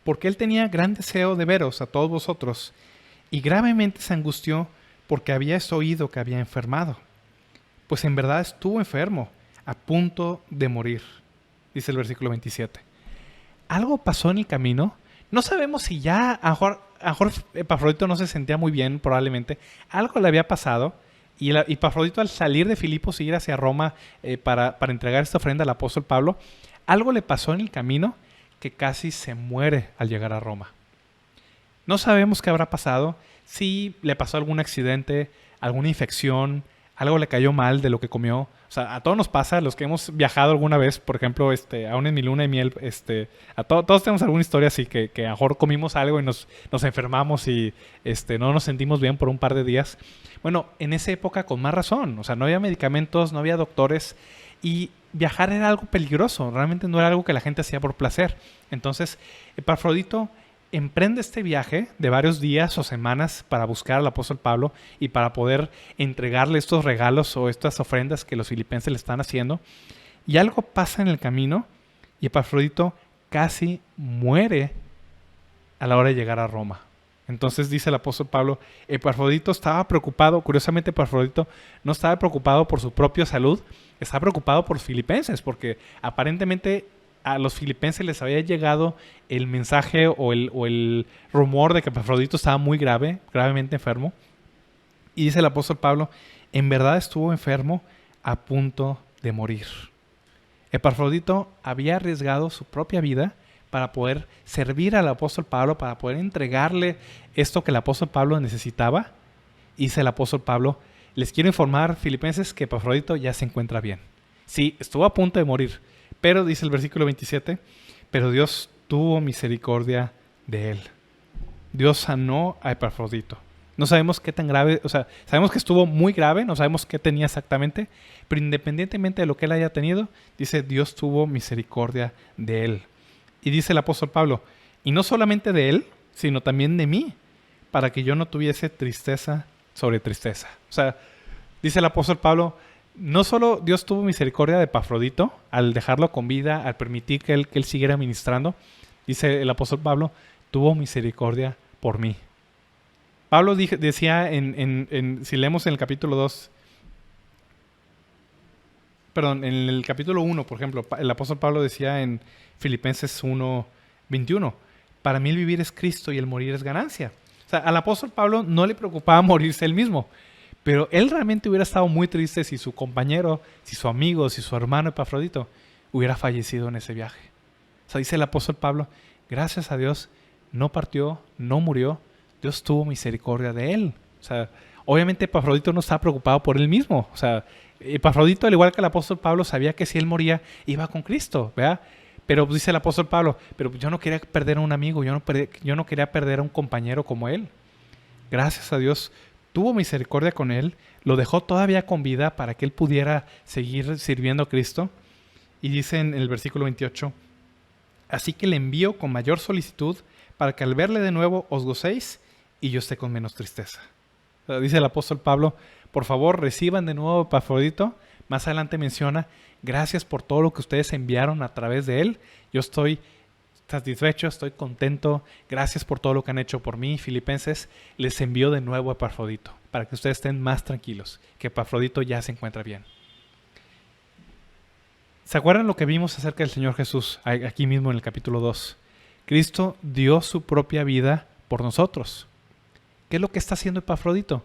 Porque él tenía gran deseo de veros a todos vosotros, y gravemente se angustió porque habíais oído que había enfermado. Pues en verdad estuvo enfermo, a punto de morir, dice el versículo 27. Algo pasó en el camino. No sabemos si ya, a lo mejor Epafrodito no se sentía muy bien, probablemente. Algo le había pasado. Y Epafrodito, al salir de Filipos y ir hacia Roma para entregar esta ofrenda al apóstol Pablo, algo le pasó en el camino que casi se muere al llegar a Roma. No sabemos qué habrá pasado, si le pasó algún accidente, alguna infección, algo le cayó mal de lo que comió. O sea, a todos nos pasa, los que hemos viajado alguna vez, por ejemplo, aún en mi luna de miel, todos tenemos alguna historia así que a lo mejor comimos algo y nos enfermamos y no nos sentimos bien por un par de días. Bueno, en esa época con más razón, o sea, no había medicamentos, no había doctores y viajar era algo peligroso, realmente no era algo que la gente hacía por placer. Entonces, Epafrodito emprende este viaje de varios días o semanas para buscar al apóstol Pablo y para poder entregarle estos regalos o estas ofrendas que los filipenses le están haciendo. Y algo pasa en el camino y Epafrodito casi muere a la hora de llegar a Roma. Entonces dice el apóstol Pablo, Epafrodito estaba preocupado, curiosamente Epafrodito no estaba preocupado por su propia salud, estaba preocupado por los filipenses, porque aparentemente a los filipenses les había llegado el mensaje o el rumor de que Epafrodito estaba muy gravemente enfermo. Y dice el apóstol Pablo, en verdad estuvo enfermo a punto de morir. Epafrodito había arriesgado su propia vida para poder servir al apóstol Pablo, para poder entregarle esto que el apóstol Pablo necesitaba. Y dice el apóstol Pablo, les quiero informar, filipenses, que Epafrodito ya se encuentra bien. Sí, estuvo a punto de morir, pero dice el versículo 27, pero Dios tuvo misericordia de él. Dios sanó a Epafrodito. No sabemos qué tan grave, o sea, sabemos que estuvo muy grave, no sabemos qué tenía exactamente, pero independientemente de lo que él haya tenido, dice, Dios tuvo misericordia de él. Y dice el apóstol Pablo, y no solamente de él, sino también de mí, para que yo no tuviese tristeza sobre tristeza. O sea, dice el apóstol Pablo, no solo Dios tuvo misericordia de Epafrodito al dejarlo con vida, al permitir que él siguiera ministrando, dice el apóstol Pablo, tuvo misericordia por mí. Pablo decía, si leemos en el capítulo 2, perdón, en el capítulo 1, por ejemplo, el apóstol Pablo decía en Filipenses 1:21, para mí el vivir es Cristo y el morir es ganancia. O sea, al apóstol Pablo no le preocupaba morirse él mismo, pero él realmente hubiera estado muy triste si su compañero, si su amigo, si su hermano Epafrodito hubiera fallecido en ese viaje. O sea, dice el apóstol Pablo, gracias a Dios, no partió, no murió, Dios tuvo misericordia de él. O sea, obviamente Epafrodito no estaba preocupado por él mismo. O sea, Epafrodito, al igual que el apóstol Pablo, sabía que si él moría, iba con Cristo, ¿verdad? Pero dice el apóstol Pablo, pero yo no quería perder a un amigo, yo no quería perder a un compañero como él. Gracias a Dios, tuvo misericordia con él, lo dejó todavía con vida para que él pudiera seguir sirviendo a Cristo. Y dice en el versículo 28, así que le envío con mayor solicitud para que al verle de nuevo os gocéis y yo esté con menos tristeza. O sea, dice el apóstol Pablo, por favor reciban de nuevo a Epafrodito. Más adelante menciona, gracias por todo lo que ustedes enviaron a través de él. Yo estoy satisfecho, estoy contento. Gracias por todo lo que han hecho por mí, filipenses. Les envío de nuevo a Epafrodito para que ustedes estén más tranquilos, que Epafrodito ya se encuentra bien. ¿Se acuerdan lo que vimos acerca del Señor Jesús aquí mismo en el capítulo 2? Cristo dio su propia vida por nosotros. ¿Qué es lo que está haciendo Epafrodito?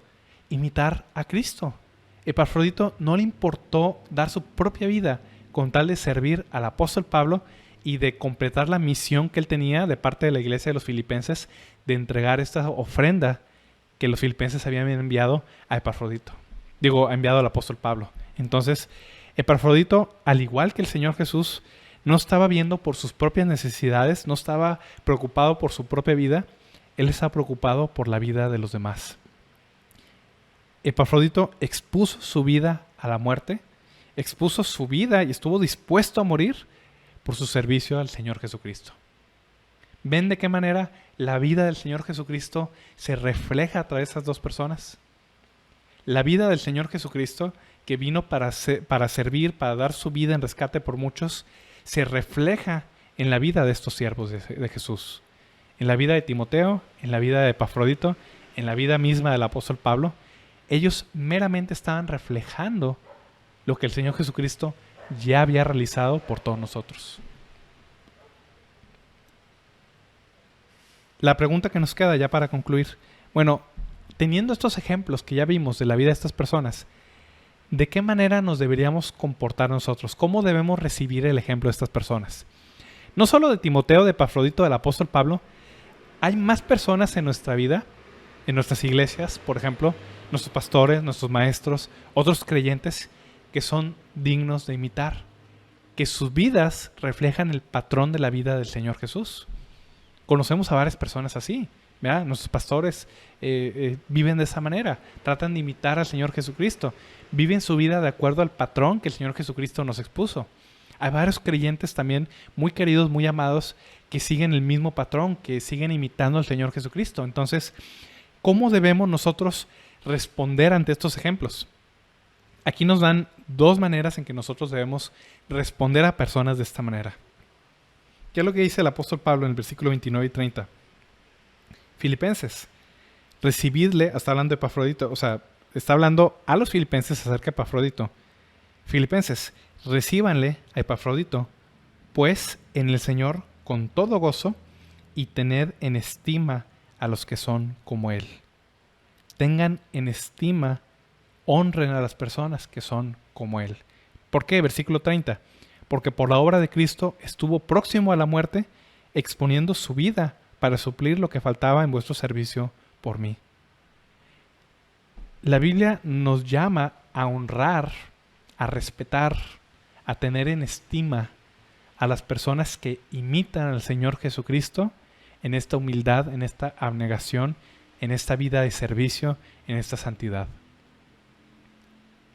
Imitar a Cristo. Epafrodito no le importó dar su propia vida con tal de servir al apóstol Pablo y de completar la misión que él tenía de parte de la iglesia de los filipenses de entregar esta ofrenda que los filipenses habían enviado a Epafrodito. Enviado al apóstol Pablo. Entonces, Epafrodito, al igual que el Señor Jesús, no estaba viendo por sus propias necesidades, no estaba preocupado por su propia vida, él estaba preocupado por la vida de los demás. Epafrodito expuso su vida a la muerte, expuso su vida y estuvo dispuesto a morir por su servicio al Señor Jesucristo. ¿Ven de qué manera la vida del Señor Jesucristo se refleja a través de estas dos personas? La vida del Señor Jesucristo, que vino para servir, para dar su vida en rescate por muchos, se refleja en la vida de estos siervos de Jesús. En la vida de Timoteo, en la vida de Epafrodito, en la vida misma del apóstol Pablo. Ellos meramente estaban reflejando lo que el Señor Jesucristo ya había realizado por todos nosotros. La pregunta que nos queda ya para concluir, bueno, teniendo estos ejemplos que ya vimos de la vida de estas personas, ¿de qué manera nos deberíamos comportar nosotros? ¿Cómo debemos recibir el ejemplo de estas personas? No solo de Timoteo, de Epafrodito, del apóstol Pablo, hay más personas en nuestra vida, en nuestras iglesias, por ejemplo, nuestros pastores, nuestros maestros, otros creyentes que son dignos de imitar, que sus vidas reflejan el patrón de la vida del Señor Jesús. Conocemos a varias personas así, ¿verdad? Nuestros pastores viven de esa manera, tratan de imitar al Señor Jesucristo, viven su vida de acuerdo al patrón que el Señor Jesucristo nos expuso. Hay varios creyentes también muy queridos, muy amados, que siguen el mismo patrón, que siguen imitando al Señor Jesucristo. Entonces, ¿cómo debemos nosotros responder ante estos ejemplos? Aquí nos dan dos maneras en que nosotros debemos responder a personas de esta manera. ¿Qué es lo que dice el apóstol Pablo en el versículo 29 y 30? Filipenses, recibidle, está hablando de Epafrodito, o sea, está hablando a los filipenses acerca de Epafrodito. Filipenses, recíbanle a Epafrodito, pues en el Señor con todo gozo, y tened en estima a los que son como Él. Tengan en estima, honren a las personas que son como Él. ¿Por qué? Versículo 30. Porque por la obra de Cristo estuvo próximo a la muerte, exponiendo su vida para suplir lo que faltaba en vuestro servicio por mí. La Biblia nos llama a honrar, a respetar, a tener en estima a las personas que imitan al Señor Jesucristo en esta humildad, en esta abnegación, en esta vida de servicio, en esta santidad.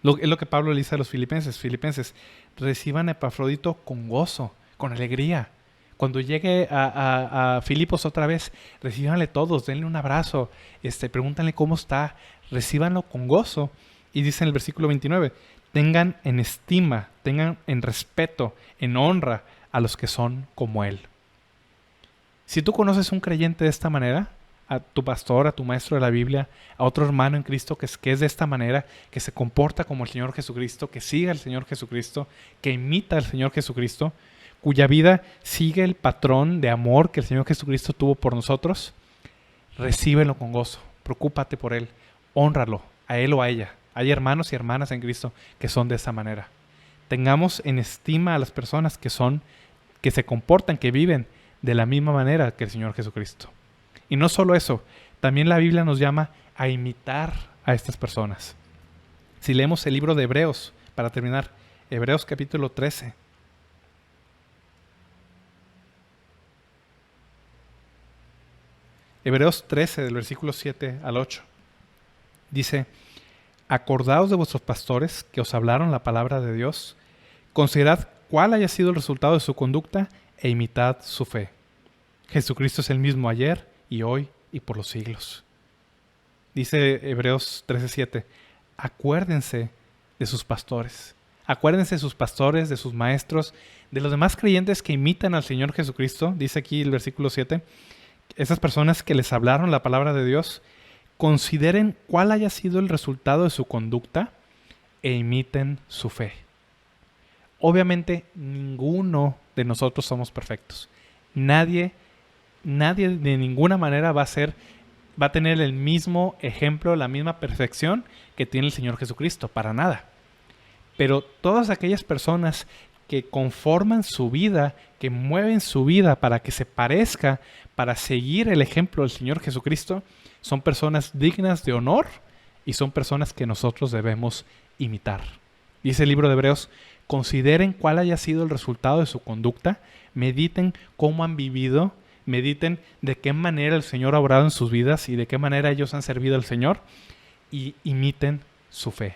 Es lo que Pablo le dice a los filipenses. Filipenses, reciban a Epafrodito con gozo, con alegría. Cuando llegue a Filipos otra vez, recíbanle todos, denle un abrazo, pregúntanle cómo está, recíbanlo con gozo. Y dice en el versículo 29, tengan en estima, tengan en respeto, en honra a los que son como Él. Si tú conoces un creyente de esta manera, a tu pastor, a tu maestro de la Biblia, a otro hermano en Cristo que es de esta manera, que se comporta como el Señor Jesucristo, que sigue al Señor Jesucristo, que imita al Señor Jesucristo, cuya vida sigue el patrón de amor que el Señor Jesucristo tuvo por nosotros, recíbelo con gozo, preocúpate por Él, hónralo, a Él o a ella. Hay hermanos y hermanas en Cristo que son de esa manera. Tengamos en estima a las personas que se comportan, que viven de la misma manera que el Señor Jesucristo. Y no solo eso, también la Biblia nos llama a imitar a estas personas. Si leemos el libro de Hebreos, para terminar, Hebreos capítulo 13. Hebreos 13, del versículo 7 al 8. Dice, acordaos de vuestros pastores que os hablaron la palabra de Dios, considerad cuál haya sido el resultado de su conducta e imitad su fe. Jesucristo es el mismo ayer y hoy y por los siglos. Dice Hebreos 13:7, acuérdense de sus pastores. Acuérdense de sus pastores, de sus maestros, de los demás creyentes que imitan al Señor Jesucristo. Dice aquí el versículo 7, esas personas que les hablaron la palabra de Dios, consideren cuál haya sido el resultado de su conducta e imiten su fe. Obviamente, ninguno de nosotros somos perfectos. Nadie de ninguna manera va a tener el mismo ejemplo, la misma perfección que tiene el Señor Jesucristo, para nada. Pero todas aquellas personas que conforman su vida, que mueven su vida para que se parezca, para seguir el ejemplo del Señor Jesucristo, son personas dignas de honor y son personas que nosotros debemos imitar. Dice el libro de Hebreos, consideren cuál haya sido el resultado de su conducta, mediten cómo han vivido, mediten de qué manera el Señor ha obrado en sus vidas y de qué manera ellos han servido al Señor y imiten su fe.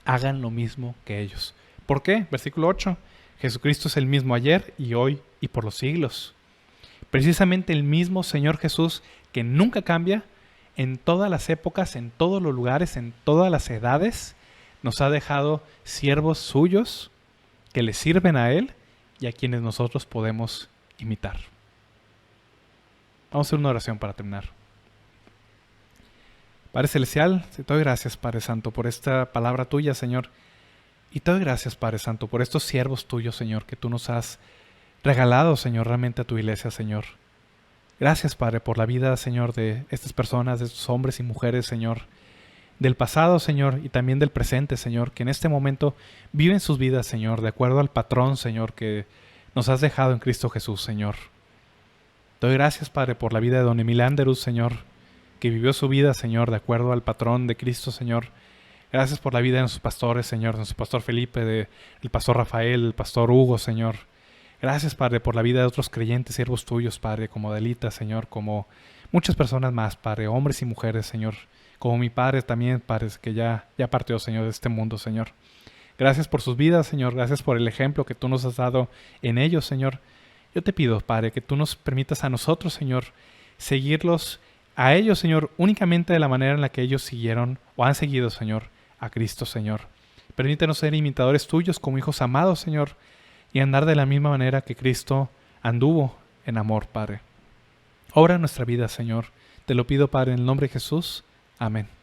Hagan lo mismo que ellos. ¿Por qué? Versículo 8. Jesucristo es el mismo ayer y hoy y por los siglos. Precisamente el mismo Señor Jesús que nunca cambia, en todas las épocas, en todos los lugares, en todas las edades, nos ha dejado siervos suyos que le sirven a Él y a quienes nosotros podemos imitar. Vamos a hacer una oración para terminar. Padre Celestial, te doy gracias, Padre Santo, por esta palabra tuya, Señor. Y te doy gracias, Padre Santo, por estos siervos tuyos, Señor, que tú nos has regalado, Señor, realmente a tu iglesia, Señor. Gracias, Padre, por la vida, Señor, de estas personas, de estos hombres y mujeres, Señor, del pasado, Señor, y también del presente, Señor, que en este momento viven sus vidas, Señor, de acuerdo al patrón, Señor, que nos has dejado en Cristo Jesús, Señor. Te doy gracias, Padre, por la vida de don Emil Anderus, Señor, que vivió su vida, Señor, de acuerdo al patrón de Cristo, Señor. Gracias por la vida de nuestros pastores, Señor, de nuestro pastor Felipe, del pastor Rafael, el pastor Hugo, Señor. Gracias, Padre, por la vida de otros creyentes, siervos tuyos, Padre, como Adelita, Señor, como muchas personas más, Padre, hombres y mujeres, Señor. Como mi Padre también, Padre, que ya partió, Señor, de este mundo, Señor. Gracias por sus vidas, Señor. Gracias por el ejemplo que tú nos has dado en ellos, Señor. Yo te pido, Padre, que tú nos permitas a nosotros, Señor, seguirlos a ellos, Señor, únicamente de la manera en la que ellos siguieron o han seguido, Señor, a Cristo, Señor. Permítenos ser imitadores tuyos como hijos amados, Señor, y andar de la misma manera que Cristo anduvo en amor, Padre. Obra en nuestra vida, Señor. Te lo pido, Padre, en el nombre de Jesús. Amén.